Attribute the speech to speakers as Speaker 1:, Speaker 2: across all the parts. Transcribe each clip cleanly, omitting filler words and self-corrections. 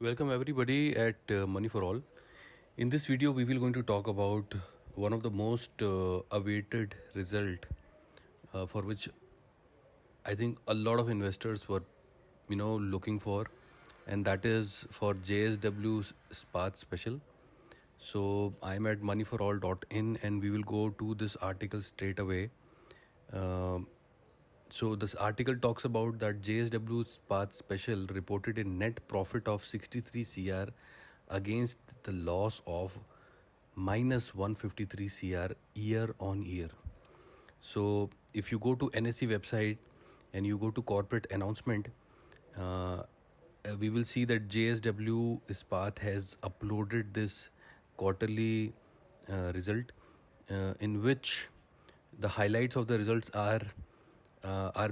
Speaker 1: Welcome everybody at Money for All. In this video, we will going to talk about one of the most awaited result for which I think a lot of investors were, looking for, and that is for JSW Spark Special. So I'm at moneyforall.in, and we will go to this article straight away. So this article talks about that JSW Spark Special reported a net profit of 63 CR against the loss of minus 153 CR year on year. So if you go to NSE website and you go to corporate announcement, we will see that JSW Ispat has uploaded this quarterly result, in which the highlights of the results are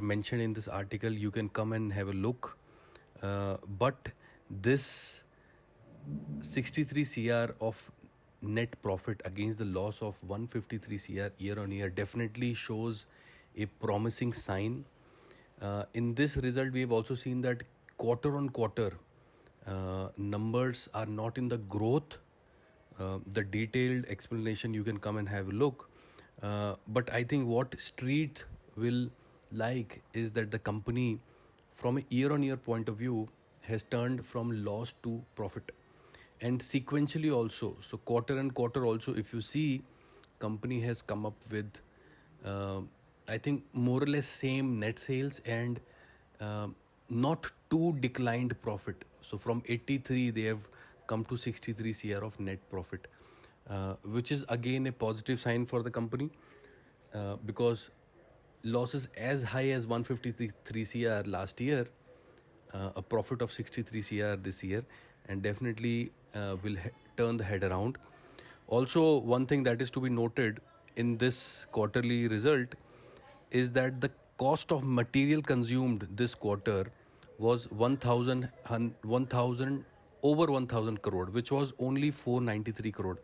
Speaker 1: mentioned in this article. You can come and have a look. But this 63 CR of net profit against the loss of 153 CR year on year definitely shows a promising sign. In this result, we have also seen that quarter on quarter numbers are not in the growth. The detailed explanation you can come and have a look. But I think what street will like is that the company, from a year on year point of view, has turned from loss to profit, and sequentially also. So quarter and quarter also, if you see, company has come up with I think more or less same net sales and not too declined profit. So from 83 they have come to 63 CR of net profit, which is again a positive sign for the company, because losses as high as 153 CR last year, a profit of 63 CR this year, and definitely will turn the head around. Also, one thing that is to be noted in this quarterly result is that the cost of material consumed this quarter was 1000 over 1000 crore, which was only 493 crore,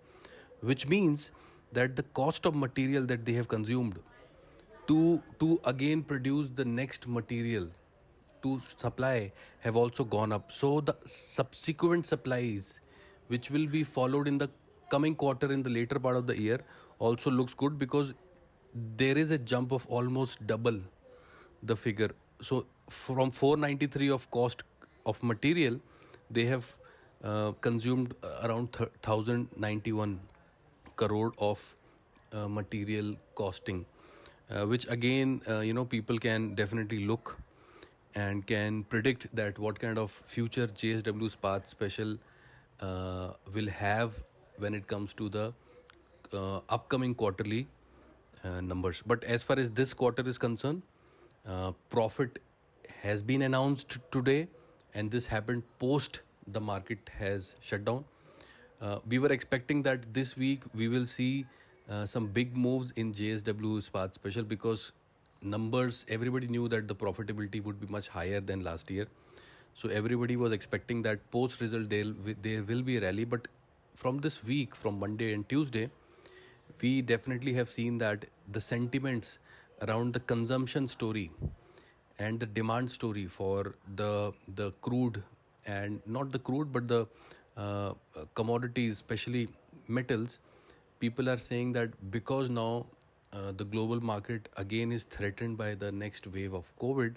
Speaker 1: which means that the cost of material that they have consumed to again produce the next material to supply have also gone up. So the subsequent supplies which will be followed in the coming quarter in the later part of the year also looks good, because there is a jump of almost double the figure. So from 493 of cost of material, they have consumed around 1091 crore of material costing, which again, people can definitely look and can predict that what kind of future JSW Spark Special will have when it comes to the upcoming quarterly numbers. But as far as this quarter is concerned, profit has been announced today, and this happened post the market has shut down. We were expecting that this week we will see some big moves in JSW Spark Special, because numbers, everybody knew that the profitability would be much higher than last year. So everybody was expecting that post result there will be a rally. But from this week, from Monday and Tuesday, we definitely have seen that the sentiments around the consumption story and the demand story for the crude, and not the crude but the commodities, especially metals, people are saying that because now the global market again is threatened by the next wave of COVID,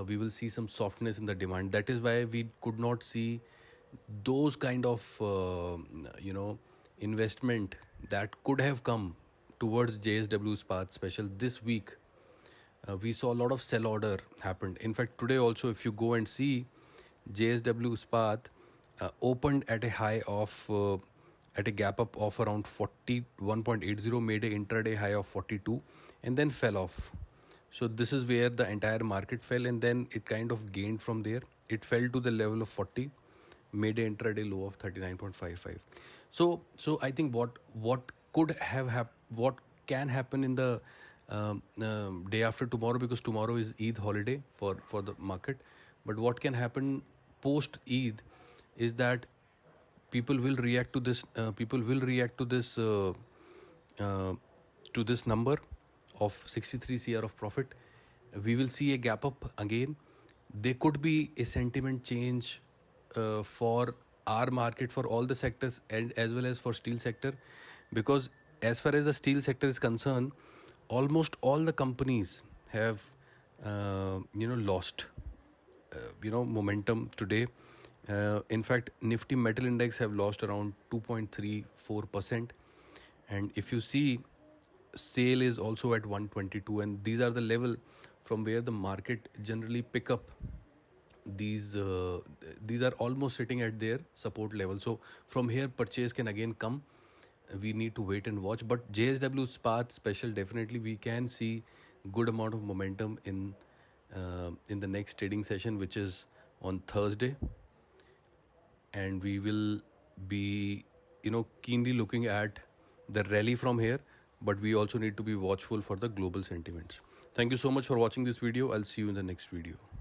Speaker 1: we will see some softness in the demand. That is why we could not see those kind of investment that could have come towards JSW Spark Special this week. We saw a lot of sell order happened. In fact, today also, if you go and see, JSW Spark opened at a high of at a gap up of around 41.80, made a intraday high of 42, and then fell off. So this is where the entire market fell, and then it kind of gained from there. It fell to the level of 40, made an intraday low of 39.55. So I think what could have what can happen in the day after tomorrow, because tomorrow is Eid holiday for the market. But what can happen post Eid is that people will react to this. To this number of 63 CR of profit. We will see a gap up again. There could be a sentiment change for our market, for all the sectors, and as well as for steel sector, because as far as the steel sector is concerned, almost all the companies have lost momentum today. In fact, Nifty Metal Index have lost around 2.34%, and if you see, sale is also at 122, and these are the level from where the market generally pick up. These are almost sitting at their support level, so from here purchase can again come. We need to wait and watch, but JSW Ispat special, definitely we can see good amount of momentum in the next trading session, which is on Thursday, and we will be keenly looking at the rally from here, but we also need to be watchful for the global sentiments. Thank you so much for watching this video. I'll see you in the next video.